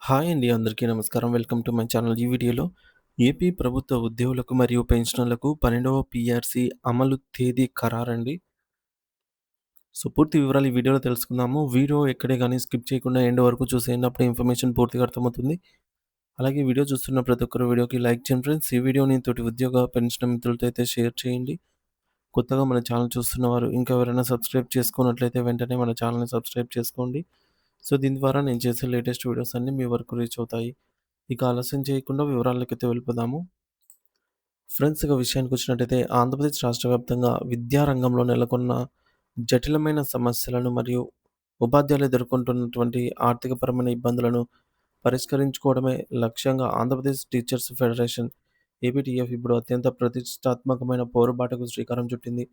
Hi అండి. అందరికీ నమస్కారం. Welcome to my channel. ఈ వీడియోలో ఏపీ ప్రభుత్వ ఉద్యోగులకు మరియు పెన్షనర్లకు 12వ పీఆర్సీ అమలు తేదీ ఖరారండి. పూర్తి వివరాలు ఈ వీడియోలో తెలుసుకుందాము. వీడియో ఎక్కడే గాని స్కిప్ చేయకుండా ఎండ్ వరకు చూసేయండి. అప్పుడే ఇన్ఫర్మేషన్ పూర్తిగా అర్థమవుతుంది. అలాగే వీడియో చూస్తున్న ప్రతి ఒక్కరు వీడియోకి లైక్ చేయండి ఫ్రెండ్స్. ఈ వీడియోని తోటి ఉద్యోగ, పెన్షన్ మిత్రులతో అయితే షేర్ చేయండి. కొత్తగా మన ఛానల్ చూస్తున్నవారు ఇంకా ఎవరైనా సబ్స్క్రైబ్ చేసుకోనట్లయితే వెంటనే మన ఛానల్‌ని సబ్స్క్రైబ్ చేసుకోండి. దీని ద్వారా నేను చేసే లేటెస్ట్ వీడియోస్ అన్నీ మీ వరకు రీచ్ అవుతాయి. ఇక ఆలస్యం చేయకుండా వివరాలకైతే వెళ్ళిపోదాము. ఫ్రెండ్స్ ఇక విషయానికొచ్చినట్టయితే ఆంధ్రప్రదేశ్ రాష్ట్ర వ్యాప్తంగా విద్యా రంగంలో నెలకొన్న జటిలమైన సమస్యలను మరియు ఉపాధ్యాయులు ఎదుర్కొంటున్నటువంటి ఆర్థికపరమైన ఇబ్బందులను పరిష్కరించుకోవడమే లక్ష్యంగా ఆంధ్రప్రదేశ్ టీచర్స్ ఫెడరేషన్ ఏపీటీఎఫ్ ఇప్పుడు అత్యంత ప్రతిష్టాత్మకమైన పోరుబాటుకు శ్రీకారం చుట్టింది.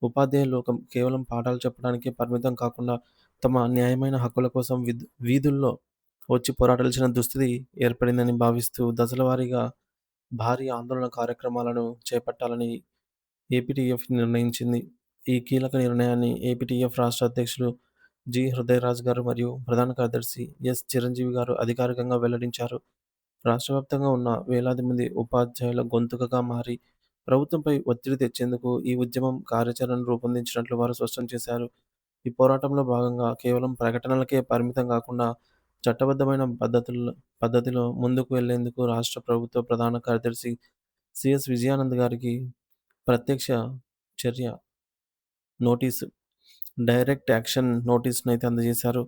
ఉపాధ్యాయ లోకం కేవలం పాఠాలు చెప్పడానికే పరిమితం కాకుండా తమ న్యాయమైన హక్కుల కోసం వీధుల్లో వచ్చి పోరాడాల్సిన దుస్థితి ఏర్పడిందని భావిస్తూ దశల వారీగా భారీ ఆందోళన కార్యక్రమాలను చేపట్టాలని ఏపీటీఎఫ్ నిర్ణయించింది. ఈ కీలక నిర్ణయాన్ని ఏపీటీఎఫ్ రాష్ట్ర అధ్యక్షులు హృదయరాజ్ గారు మరియు ప్రధాన కార్యదర్శి చిరంజీవి గారు అధికారికంగా వెల్లడించారు. రాష్ట్ర వ్యాప్తంగా ఉన్న వేలాది మంది ఉపాధ్యాయుల గొంతుకగా మారి ప్రభుత్వంపై ఒత్తిడి తెచ్చేందుకు ఈ ఉద్యమం కార్యాచరణను రూపొందించినట్లు వారు స్పష్టం చేశారు. ఈ పోరాటంలో భాగంగా కేవలం ప్రకటనలకే పరిమితం కాకుండా చట్టబద్ధమైన పద్ధతిలో ముందుకు వెళ్లేందుకు రాష్ట్ర ప్రభుత్వ ప్రధాన కార్యదర్శి విజయానంద్ గారికి ప్రత్యక్ష చర్య నోటీసు, డైరెక్ట్ యాక్షన్ నోటీస్‌నైతే అందజేశారు.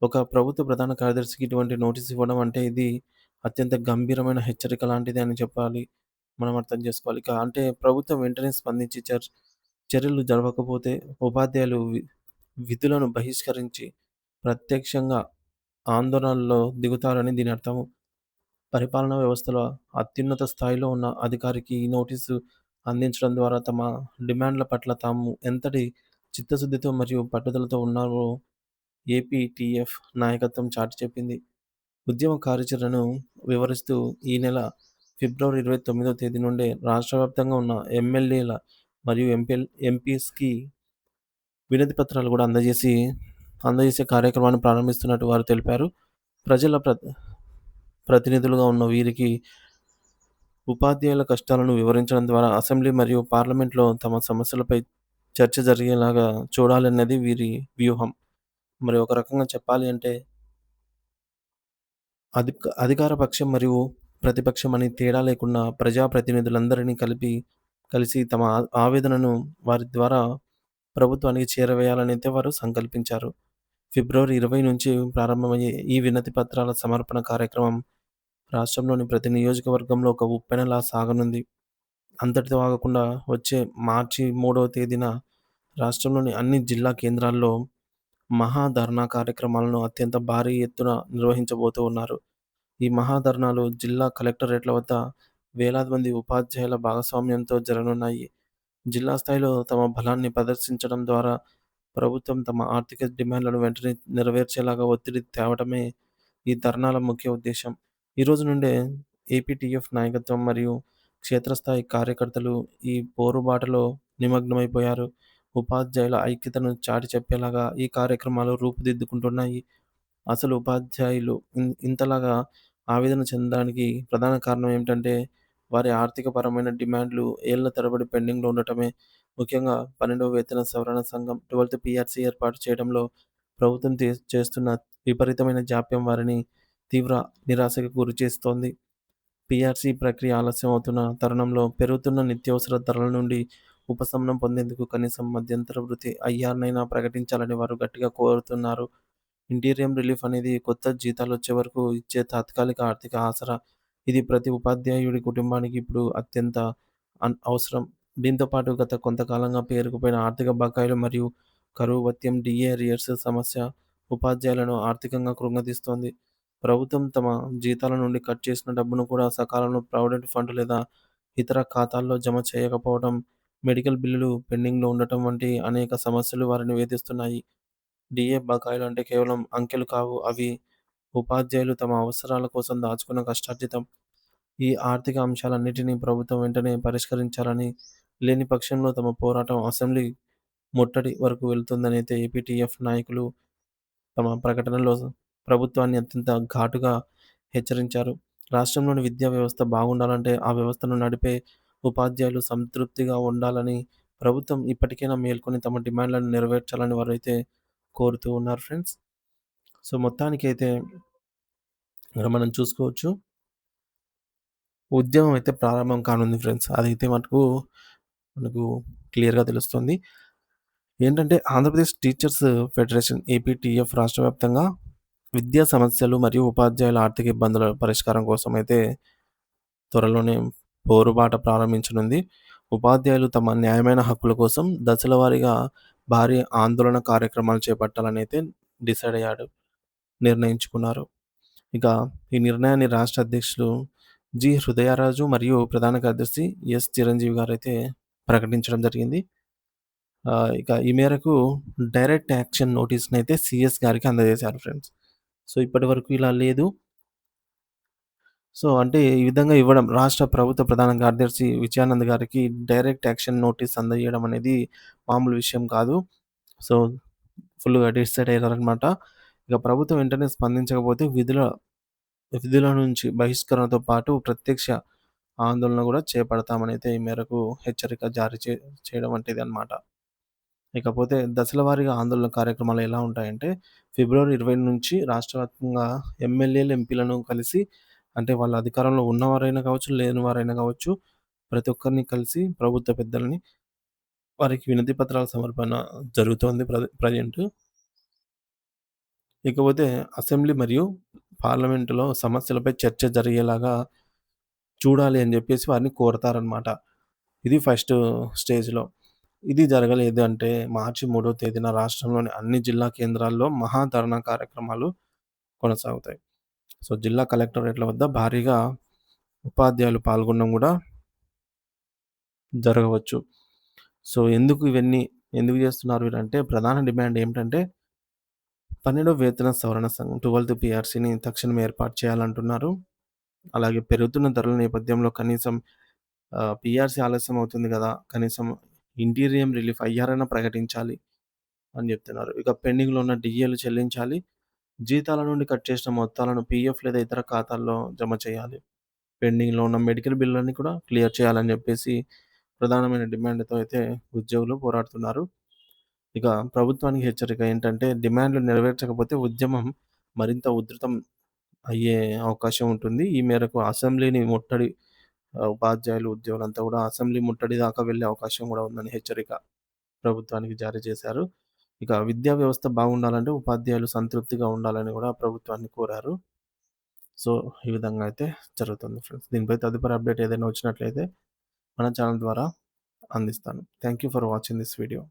ఒక ప్రభుత్వ ప్రధాన కార్యదర్శికి ఇటువంటి నోటీస్ ఇవ్వడం అంటే ఇది అత్యంత గంభీరమైన హెచ్చరిక లాంటిది అని చెప్పాలి. మనం అర్థం చేసుకోవాలి. ఇక అంటే ప్రభుత్వం వెంటనే స్పందించి చర్యలు జరగకపోతే ఉపాధ్యాయులు విధులను బహిష్కరించి ప్రత్యక్షంగా ఆందోళనల్లో దిగుతారని దీని అర్థం. పరిపాలనా వ్యవస్థలో అత్యున్నత స్థాయిలో ఉన్న అధికారికి ఈ నోటీసు అందించడం ద్వారా తమ డిమాండ్ల పట్ల తాము ఎంతటి చిత్తశుద్ధితో మరియు పట్టుదలతో ఉన్నారో ఏపీటీఎఫ్ నాయకత్వం చాటి చెప్పింది. ఉద్యమ కార్యాచరణను వివరిస్తూ ఈ నెల ఫిబ్రవరి 29వ తేదీ నుండే రాష్ట్ర వ్యాప్తంగా ఉన్న ఎమ్మెల్యేల మరియు ఎంపీస్‌కి వినతి పత్రాలు కూడా అందజేసే కార్యక్రమాన్ని ప్రారంభిస్తున్నట్టు వారు తెలిపారు. ప్రజల ప్రతినిధులుగా ఉన్న వీరికి ఉపాధ్యాయుల కష్టాలను వివరించడం ద్వారా అసెంబ్లీ మరియు పార్లమెంట్‌లో తమ సమస్యలపై చర్చ జరిగేలాగా చూడాలన్నది వీరి వ్యూహం. మరి ఒక రకంగా చెప్పాలి అంటే అధికార పక్షం మరియు ప్రతిపక్షం అని తేడా లేకుండా ప్రజాప్రతినిధులందరినీ కలిసి తమ ఆవేదనను వారి ద్వారా ప్రభుత్వానికి చేరవేయాలనైతే వారు సంకల్పించారు. ఫిబ్రవరి 20 నుంచి ప్రారంభమయ్యే ఈ వినతి పత్రాల సమర్పణ కార్యక్రమం రాష్ట్రంలోని ప్రతి నియోజకవర్గంలో ఒక ఉప్పెనలా సాగనుంది. అంతటితో ఆగకుండా వచ్చే మార్చి 3వ తేదీన రాష్ట్రంలోని అన్ని జిల్లా కేంద్రాల్లో మహాధర్నా కార్యక్రమాలను అత్యంత భారీ ఎత్తున నిర్వహించబోతూ ఉన్నారు. ఈ మహాధర్నాలు జిల్లా కలెక్టరేట్ల వద్ద వేలాది మంది ఉపాధ్యాయుల భాగస్వామ్యంతో జరగనున్నాయి. జిల్లా స్థాయిలో తమ బలాన్ని ప్రదర్శించడం ద్వారా ప్రభుత్వం తమ ఆర్థిక డిమాండ్లను వెంటనే నెరవేర్చేలాగా ఒత్తిడి తేవటమే ఈ ధర్నాల ముఖ్య ఉద్దేశ్యం. ఈరోజు నుండే ఏపీటీఎఫ్ నాయకత్వం మరియు క్షేత్రస్థాయి కార్యకర్తలు ఈ పోరుబాటలో నిమగ్నమైపోయారు. ఉపాధ్యాయుల ఐక్యతను చాటి చెప్పేలాగా ఈ కార్యక్రమాలు రూపుదిద్దుకుంటున్నాయి. అసలు ఉపాధ్యాయులు ఇంతలాగా ఆవేదన చెందడానికి ప్రధాన కారణం ఏమిటంటే, వారి ఆర్థికపరమైన డిమాండ్‌లు ఏళ్ల తరబడి పెండింగ్‌లో ఉండటమే. ముఖ్యంగా 12వ వేతన సవరణ సంఘం 12థ్ పీఆర్సీ ఏర్పాటు చేయడంలో ప్రభుత్వం చేస్తున్న విపరీతమైన జాప్యం వారిని తీవ్ర నిరాశకు గురిచేస్తోంది. పీఆర్సీ ప్రక్రియ ఆలస్యం అవుతున్న తరుణంలో పెరుగుతున్న నిత్యావసర ధరల నుండి ఉపశమనం పొందేందుకు కనీసం మధ్యంతర వృత్తి ఐఆర్‌నైనా ప్రకటించాలని వారు గట్టిగా కోరుతున్నారు. ఇంటీరియం రిలీఫ్ అనేది కొత్త జీతాలొచ్చే వరకు ఇచ్చే తాత్కాలిక ఆర్థిక ఆసరా. ఇది ప్రతి ఉపాధ్యాయుడి కుటుంబానికి ఇప్పుడు అత్యంత అవసరం. దీంతో పాటు గత కొంతకాలంగా పేరుకుపోయిన ఆర్థిక బకాయిలు మరియు కరువు భత్యం, డీఏ అరియర్స్ సమస్య ఉపాధ్యాయులను ఆర్థికంగా కృంగతీస్తోంది. ప్రభుత్వం తమ జీతాల నుండి కట్ చేసిన డబ్బును కూడా సకాలంలో ప్రావిడెంట్ ఫండ్ లేదా ఇతర ఖాతాల్లో జమ చేయకపోవడం, మెడికల్ బిల్లులు పెండింగ్‌లో ఉండటం వంటి అనేక సమస్యలు వారిని వేధిస్తున్నాయి. డీఏ బకాయిలు అంటే కేవలం అంకెలు కావు. అవి ఉపాధ్యాయులు తమ అవసరాల కోసం దాచుకున్న కష్టార్జితం. ఈ ఆర్థిక అంశాలన్నిటినీ ప్రభుత్వం వెంటనే పరిష్కరించాలని, లేని పక్షంలో తమ పోరాటం అసెంబ్లీ ముట్టడి వరకు వెళ్తుందనైతే ఏపీటీఎఫ్ నాయకులు తమ ప్రకటనలో ప్రభుత్వాన్ని అత్యంత ఘాటుగా హెచ్చరించారు. రాష్ట్రంలోని విద్యా వ్యవస్థ బాగుండాలంటే ఆ వ్యవస్థను నడిపే ఉపాధ్యాయులు సంతృప్తిగా ఉండాలని ప్రభుత్వం ఇప్పటికైనా మేల్కొని తమ డిమాండ్‌లను నెరవేర్చాలని వారైతే కోరుతూ ఉన్నారు ఫ్రెండ్స్. సో, మొత్తానికైతే ఇక్కడ మనం చూసుకోవచ్చు. ఉద్యమం అయితే ప్రారంభం కానుంది ఫ్రెండ్స్. అదైతే మటుకు మనకు క్లియర్‌గా తెలుస్తుంది. ఏంటంటే ఆంధ్రప్రదేశ్ టీచర్స్ ఫెడరేషన్ ఏపీటీఎఫ్ రాష్ట్ర వ్యాప్తంగా విద్యా సమస్యలు మరియు ఉపాధ్యాయుల ఆర్థిక ఇబ్బందుల పరిష్కారం కోసం అయితే త్వరలోనే పోరుబాట ప్రారంభించనుంది. ఉపాధ్యాయులు తమ న్యాయమైన హక్కుల కోసం దశల వారీగా భారీ ఆందోళన కార్యక్రమాలు చేపట్టాలని అయితే డిసైడ్ అయ్యాడు. నిర్ణయించుకున్నారు. ఇక ఈ నిర్ణయాన్ని రాష్ట్ర అధ్యక్షులు జి. హృదయరాజు మరియు ప్రధాన కార్యదర్శి ఎస్. చిరంజీవి గారైతే ప్రకటించడం జరిగింది. ఇక ఈ మేరకు డైరెక్ట్ యాక్షన్ నోటీస్‌నైతే సీఎస్ గారికి అందజేశారు ఫ్రెండ్స్. సో, ఇప్పటివరకు ఇలా లేదు. సో, అంటే ఈ విధంగా ఇవ్వడం రాష్ట్ర ప్రభుత్వ ప్రధాన కార్యదర్శి విజయానంద్ గారికి డైరెక్ట్ యాక్షన్ నోటీస్ అందజేయడం అనేది మామూలు విషయం కాదు. సో, ఫుల్‌గా డిసైడ్ అయ్యారనమాట. ఇక ప్రభుత్వం వెంటనే స్పందించకపోతే విధుల నుంచి బహిష్కరణతో పాటు ప్రత్యక్ష ఆందోళన గూడా చేపడతామనైతే ఈ మేరకు హెచ్చరిక జారీ చేయడం వంటిదనమాట. ఇకపోతే దశల వారీగా ఆందోళన కార్యక్రమాలు ఎలా ఉంటాయంటే, ఫిబ్రవరి 20 నుంచి రాష్ట్ర వ్యాప్తంగా ఎమ్మెల్యేలు, ఎంపీలను కలిసి అంటే వాళ్ళ అధికారంలో ఉన్నవారైనా కావచ్చు, లేని వారైనా కావచ్చు, ప్రతి ఒక్కరిని కలిసి ప్రభుత్వ పెద్దలని వారికి వినతి పత్రాల సమర్పణ జరుగుతోంది ప్రెజెంటు. ఇకపోతే అసెంబ్లీ మరియు పార్లమెంటులో సమస్యలపై చర్చ జరిగేలాగా చూడాలి అని జెప్పేసి వారిని కోరతారనమాట. ఇది ఫస్ట్ స్టేజ్‌లో. ఇది జరగలేదు అంటే మార్చి 3వ తేదీన రాష్ట్రంలోని అన్ని జిల్లా కేంద్రాల్లో మహాధరణ కార్యక్రమాలు కొనసాగుతాయి. సో, జిల్లా కలెక్టరేట్ల వద్ద భారీగా ఉపాధ్యాయులు పాల్గొనడం గూడా జరగవచ్చు. సో, ఎందుకు జేస్తున్నారు వీరంటే ప్రధాన డిమాండ్ ఏమిటంటే 12వ వేతన సవరణ సంఘం 12థ్ పీఆర్సీని తక్షణమే ఏర్పాటు చేయాలంటున్నారు. అలాగే పెరుగుతున్న ధరల నేపథ్యంలో కనీసం పీఆర్సీ ఆలస్యం అవుతుంది గదా! కనీసం ఇంటీరియం రిలీఫ్ ఐఆర్ ప్రకటించాలి అని జెప్తున్నారు. ఇక పెండింగ్‌లో ఉన్న డీఏలు చెల్లించాలి. జీతాల నుండి కట్ చేసిన మొత్తాలను పీఎఫ్ లేదా ఇతర ఖాతాల్లో జమ చేయాలి. పెండింగ్‌లో ఉన్న మెడికల్ బిల్లులన్నీ కూడా క్లియర్ చేయాలని జెప్పేసి ప్రధానమైన డిమాండ్‌తో అయితే ఉద్యోగులు పోరాడుతున్నారు. ఇక ప్రభుత్వానికి హెచ్చరిక ఏంటంటే డిమాండ్‌లు నెరవేర్చకపోతే ఉద్యమం మరింత ఉధృతం అయ్యే అవకాశం ఉంటుంది. ఈ మేరకు అసెంబ్లీని ముట్టడి ఉపాధ్యాయులు, ఉద్యోగులంతా గూడా అసెంబ్లీ ముట్టడి దాకా వెళ్ళే అవకాశం గూడా ఉందని హెచ్చరిక ప్రభుత్వానికి జారీ చేశారు. ఇక విద్యా వ్యవస్థ బాగుండాలంటే ఉపాధ్యాయులు సంతృప్తిగా ఉండాలని గూడా ప్రభుత్వాన్ని కోరారు. సో, ఈ విధంగా అయితే జరుగుతుంది ఫ్రెండ్స్. దీనిపై తదుపరి అప్డేట్ ఏదైనా వచ్చినట్లయితే మన ఛానల్ ద్వారా అందిస్తాను. Thank you for watching this video.